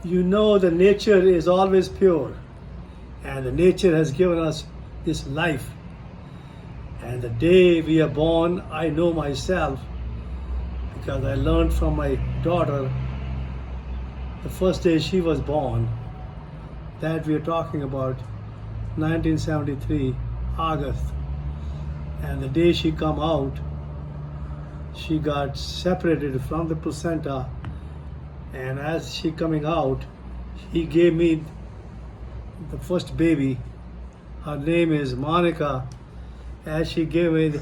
You know the nature is always pure, and the nature has given us this life. And the day we are born, I know myself because I learned from my daughter the first day she was born, that we are talking about 1973 August, and the day she come out, she got separated from the placenta, and as she coming out, he gave me the first baby. Her name is Monica. As she gave me,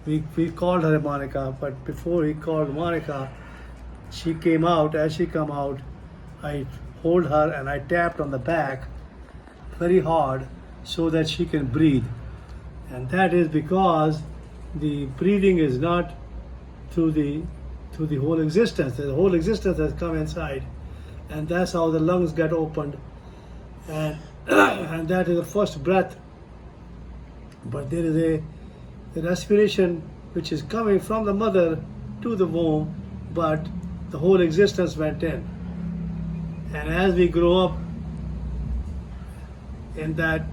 we called her Monica, but before he called Monica, she came out. As she come out, I hold her and I tapped on the back very hard so that she can breathe. And that is because the breathing is not through the whole existence. The whole existence has come inside, and that's how the lungs get opened, and and that is the first breath. But there is a respiration which is coming from the mother to the womb, but the whole existence went in. And as we grow up in that,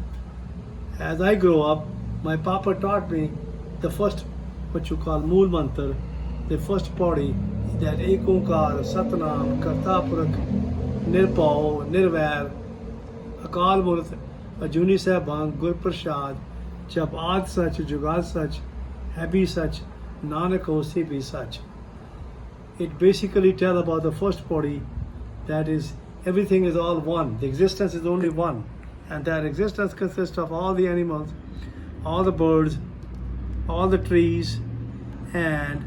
as I grow up, my papa taught me the first, what you call Mool Mantra, the first body, that Ek Onkar, Satnam, Karta Purakh, Nirpao, Nirvair, Akal Murth, Ajuni Sahibang, Gur Prasad, Jab Aad Sach, Jugad Sach, Habi Sach, Nanak Hosi Bhi Sach. It basically tells about the first body, that is, everything is all one. The existence is only one. And that existence consists of all the animals, all the birds, all the trees, and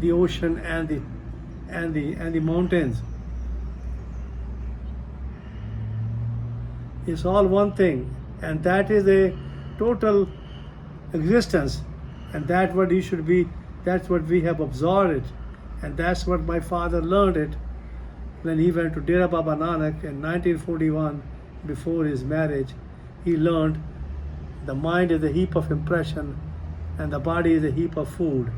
the ocean and the mountains. It's all one thing, and that is a total existence, and that's what you should be. That's what we have absorbed it, and that's what my father learned it when he went to Dera Baba Nanak in 1941 before his marriage. He learned the mind is a heap of impression and the body is a heap of food.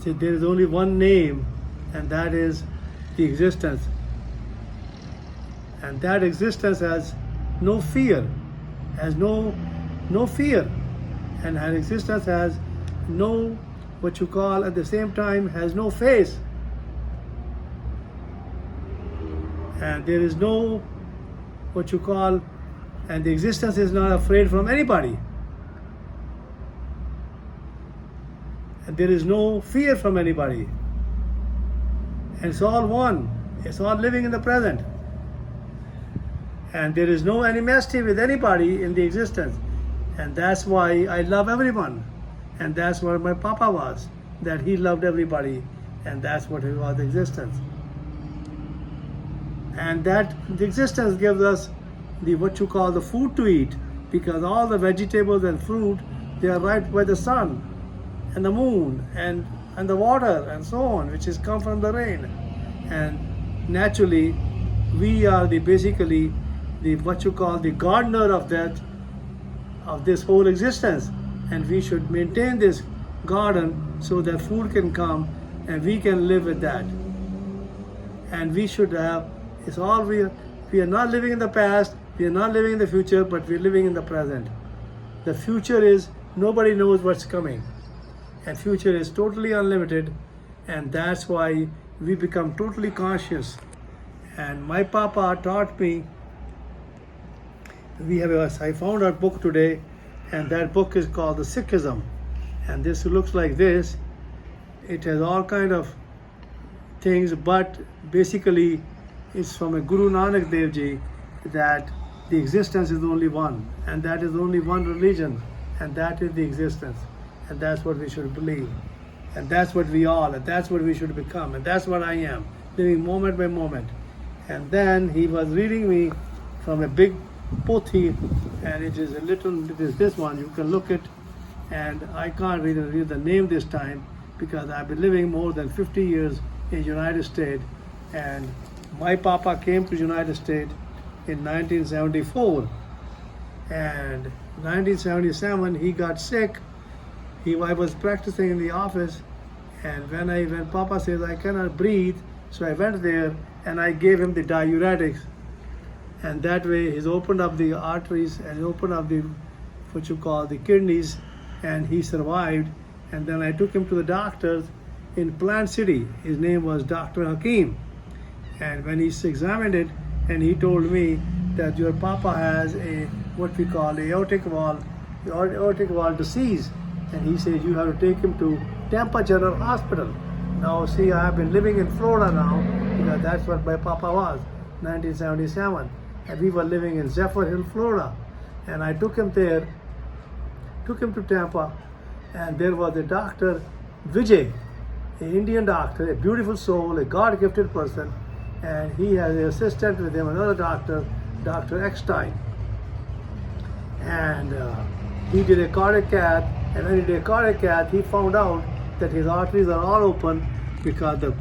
See, there is only one name, and that is the existence. And that existence has no fear, has no fear. And that existence has no, what you call at the same time, has no face. And there is no, what you call, and the existence is not afraid from anybody. And there is no fear from anybody. And it's all one. It's all living in the present. And there is no animosity with anybody in the existence. And that's why I love everyone. And that's what my Papa was, that he loved everybody. And that's what he was, existence. And that the existence gives us the, what you call, the food to eat, because all the vegetables and fruit, they are right by the sun and the moon and the water and so on, which is come from the rain. And naturally, we are the basically the, what you call, the gardener of that, of this whole existence, and we should maintain this garden so that food can come and we can live with that. And we should have, it's all we are not living in the past, we are not living in the future, but we're living in the present. The future is, nobody knows what's coming, and future is totally unlimited, and that's why we become totally conscious. And my Papa taught me, I found our book today, and that book is called the Sikhism, and this looks like this. It has all kind of things, but basically it's from a Guru Nanak Dev Ji, that the existence is only one, and that is only one religion, and that is the existence, and that's what we should believe, and that's what we all, and that's what we should become, and that's what I am, living moment by moment. And then he was reading me from a big pothi, and it is this one, you can look it, and I can't read the name this time because I've been living more than 50 years in United States, and my Papa came to United States in 1974, and 1977 he got sick. I was practicing in the office, and when Papa says I cannot breathe, So I went there and I gave him the diuretics, and that way he's opened up the arteries and opened up the what you call the kidneys, and he survived. And then I took him to the doctors in Plant City. His name was Dr. Hakim. And when he's examined it, and he told me that your papa has a what we call aortic valve disease, and he says you have to take him to Tampa General Hospital. Now see, I have been living in Florida now because that's what my papa was, 1977, and we were living in Zephyr Hill, Florida. And I took him there, took him to Tampa, and there was a Dr. Vijay, an Indian doctor, a beautiful soul, a God-gifted person, and he has an assistant with him, another doctor, Dr. Eckstein. And he did a cardiac cath, and when he did a cardiac cath, he found out that his arteries are all open because the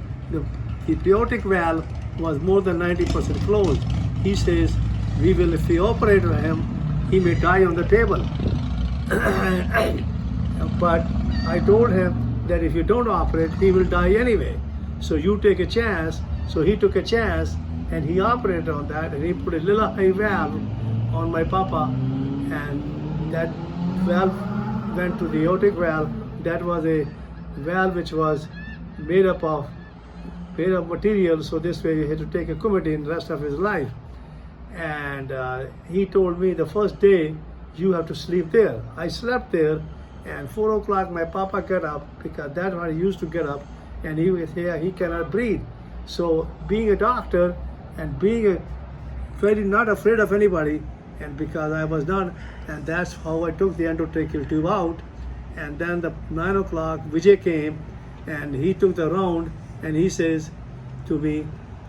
aortic valve was more than 90% closed. He says, if we operate on him, he may die on the table. But I told him that if you don't operate, he will die anyway. So you take a chance. So he took a chance and he operated on that, and he put a little high valve on my papa, and that valve went to the aortic valve. That was a valve which was made up of material, so this way he had to take a coumadin the rest of his life. And he told me the first day you have to sleep there. I slept there, and 4 o'clock my papa got up, because that's when he used to get up, and he was here, he cannot breathe. So being a doctor and being a very not afraid of anybody, and because I was not, and that's how I took the endotracheal tube out. And then the 9 o'clock Vijay came, and he took the round, and he says to me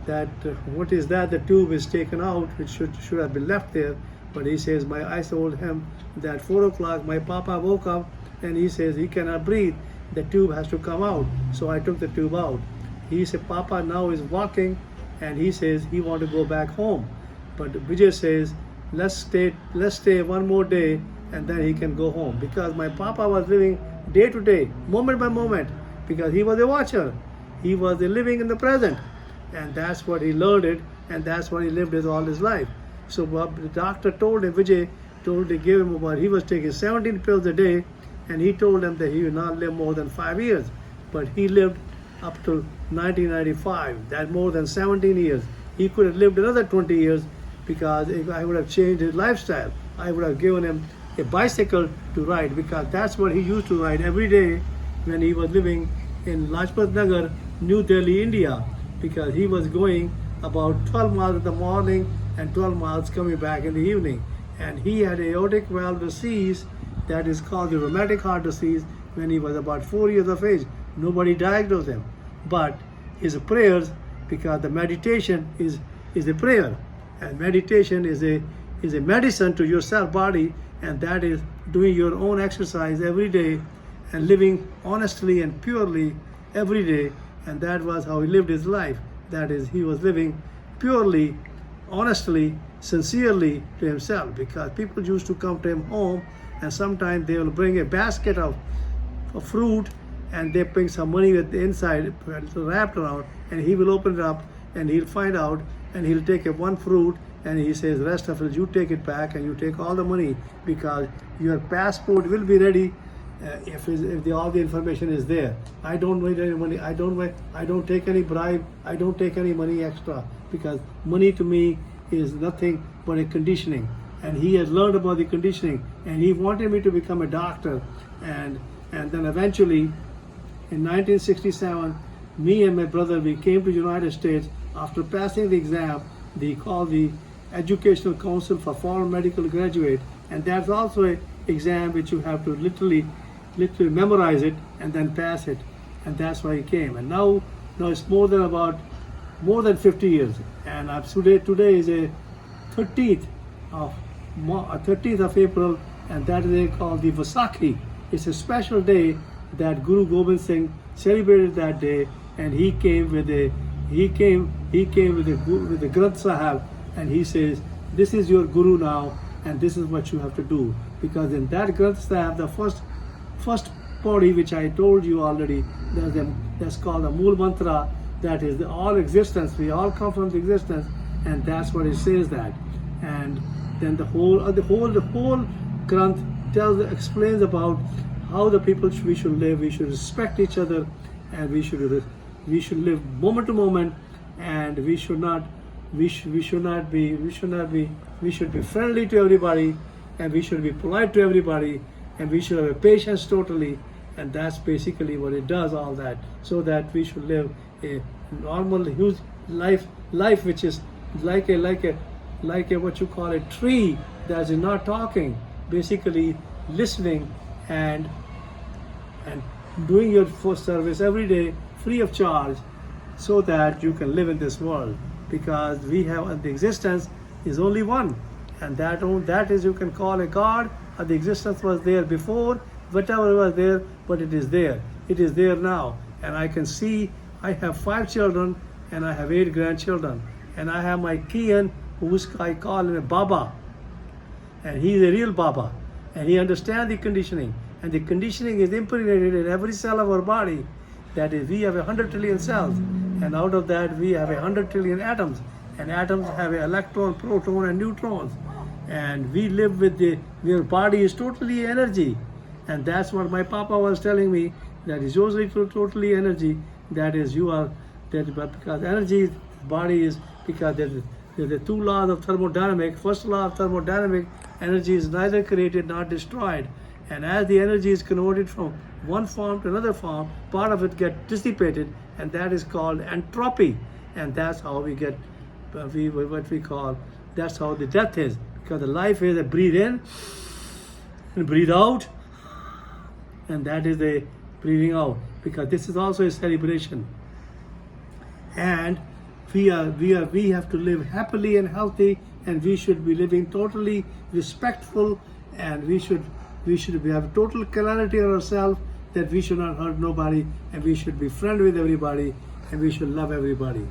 that what is that, the tube is taken out, which should have been left there. But he says, I told him that 4 o'clock my papa woke up and he says he cannot breathe, the tube has to come out. So I took the tube out. He said papa now is walking, and he says he want to go back home. But Vijay says let's stay one more day and then he can go home, because my papa was living day to day, moment by moment, because he was a watcher. He was living in the present, and that's what he learned it, and that's what he lived with all his life. So the doctor told him, Vijay gave him about, he was taking 17 pills a day, and he told him that he would not live more than 5 years. But he lived up to 1995, that's more than 17 years. He could have lived another 20 years, because if I would have changed his lifestyle. I would have given him a bicycle to ride, because that's what he used to ride every day when he was living in Lajpat Nagar, New Delhi, India, because he was going about 12 miles in the morning and 12 miles coming back in the evening. And he had aortic valve disease that is called the rheumatic heart disease when he was about 4 years of age. Nobody diagnosed him. But his prayers, because the meditation is a prayer, and meditation is a medicine to your cell body, and that is doing your own exercise every day and living honestly and purely every day. And that was how he lived his life. That is, he was living purely, honestly, sincerely to himself, because people used to come to him home, and sometimes they will bring a basket of fruit, and they bring some money with the inside wrapped around, and he will open it up and he'll find out, and he'll take one fruit, and he says, rest of it you take it back, and you take all the money, because your passport will be ready if all the information is there. I don't need any money. I don't take any bribe. I don't take any money extra, because money to me is nothing but a conditioning. And he has learned about the conditioning, and he wanted me to become a doctor. And then eventually, in 1967, me and my brother, we came to United States after passing the exam. They called the Educational Council for Foreign Medical Graduate, and that's also an exam which you have to literally memorize it and then pass it, and that's why he came. And now it's more than 50 years, and today is a 13th of April, and that is called the Vaisakhi. It's a special day that Guru Gobind Singh celebrated that day, and he came with the Granth Sahib, and he says, this is your Guru now, and this is what you have to do. Because in that Granth Sahib, the first body which I told you already, that's called the Mool Mantra, that is all existence. We all come from the existence, and that's what it says that. And then the whole Granth explains about how the people we should live. We should respect each other, and we should live moment to moment, and we should be friendly to everybody, and we should be polite to everybody, and we should have a patience totally. And that's basically what it does, all that, so that we should live a normal huge life which is like a what you call a tree that is not talking, basically listening and doing your first service every day free of charge, so that you can live in this world, because we have the existence is only one, and that is, you can call a God, or the existence was there before, whatever was there, but it is there now. And I can see I have 5 children, and I have 8 grandchildren, and I have my Kian, I call him a Baba, and he is a real Baba, and he understands the conditioning, and the conditioning is impregnated in every cell of our body. That is, we have 100 trillion cells, and out of that we have 100 trillion atoms, and atoms have an electron, proton, and neutrons, and we live with your body is totally energy, and that's what my Papa was telling me, that is usually totally energy. That is, because energy body is, because there's the 2 laws of thermodynamics. First law of thermodynamics, energy is neither created nor destroyed, and as the energy is converted from one form to another form, part of it gets dissipated, and that is called entropy, and that's how we get what we call, that's how the death is, because the life is a breathe in and breathe out, and that is the breathing out, because this is also a celebration. And we have to live happily and healthy, and we should be living totally respectful, and we should have total clarity on ourselves, that we should not hurt nobody, and we should be friendly with everybody, and we should love everybody.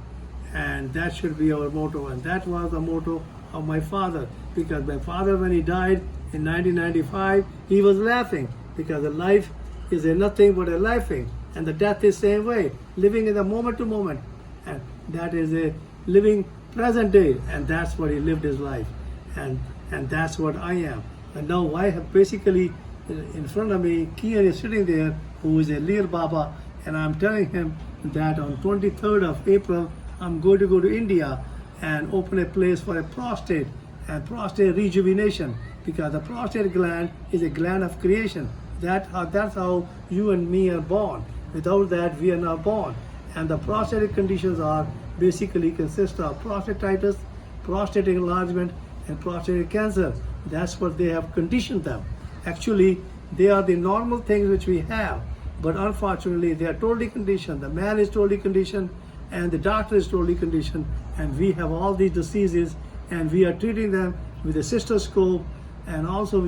And that should be our motto, and that was the motto of my father, because my father, when he died in 1995, he was laughing, because the life is a nothing but a laughing, and the death is same way, living in the moment to moment, and that is a living present day, and that's what he lived his life, and that's what I am. And now I have basically in front of me, Kian is sitting there, who is a real Baba, and I'm telling him that on 23rd of April, I'm going to go to India and open a place for a prostate rejuvenation, because the prostate gland is a gland of creation. That's how you and me are born. Without that, we are not born. And the prostatic conditions are basically consist of prostatitis, prostate enlargement, and prostate cancer. That's what they have conditioned them. Actually, they are the normal things which we have, but unfortunately, they are totally conditioned. The man is totally conditioned, and the doctor is totally conditioned, and we have all these diseases, and we are treating them with a cystoscope, and also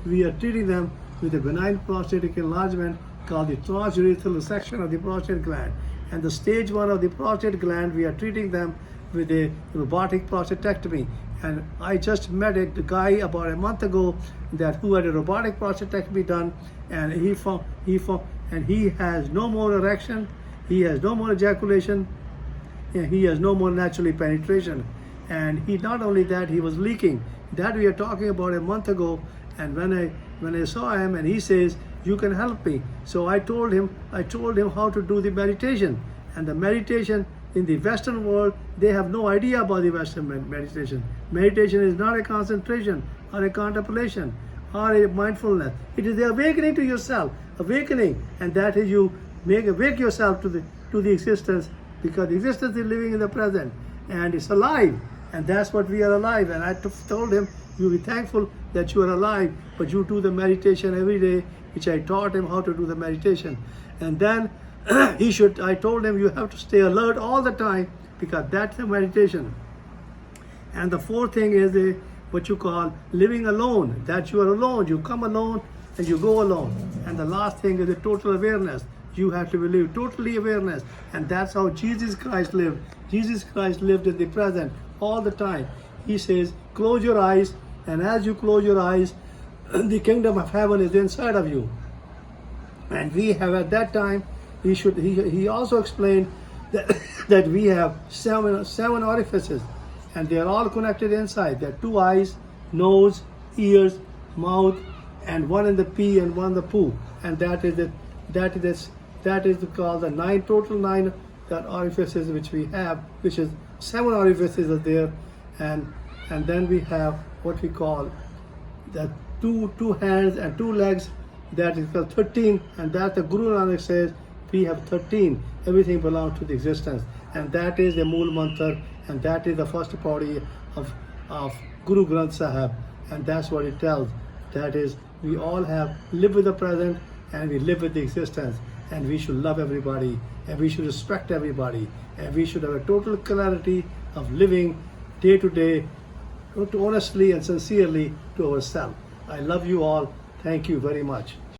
we are treating them with a benign prostatic enlargement called the transurethral resection of the prostate gland. And the stage 1 of the prostate gland, we are treating them with a robotic prostatectomy. And I just met a guy about a month ago who had a robotic prostatectomy done, and he has no more erection, he has no more ejaculation, and he has no more naturally penetration. And he, not only that, he was leaking. That we are talking about a month ago. And when I saw him, and he says, "You can help me." So I told him how to do the meditation. And the meditation in the Western world, they have no idea about the Western meditation. Meditation is not a concentration or a contemplation or a mindfulness. It is the awakening to yourself, and that is, you awake yourself to the existence, because the existence is living in the present, and it's alive, and that's what we are alive. And I told him, you be thankful that you are alive, but you do the meditation every day, which I taught him how to do the meditation. And then I told him, you have to stay alert all the time, because that's the meditation. And the 4th thing is what you call living alone, that you are alone, you come alone and you go alone. And the last thing is the total awareness. You have to live totally awareness, and that's how Jesus Christ lived. Jesus Christ lived in the present all the time. He says, close your eyes, and as you close your eyes, the kingdom of heaven is inside of you. And we have at that time, he also explained that, that we have seven orifices, and they are all connected inside. There are two eyes, nose, ears, mouth, and one in the pee and one in the poo, and that is called the total nine that orifices which we have, which is seven orifices are there, and then we have what we call the two hands and two legs, that is called 13, and that the Guru Nanak says we have 13. Everything belongs to the existence, and that is the Mool Mantra, and that is the first pauri of Guru Granth Sahib, and that's what it tells. That is, we all have live with the present, and we live with the existence, and we should love everybody, and we should respect everybody, and we should have a total clarity of living day to day, honestly and sincerely to ourselves. I love you all. Thank you very much.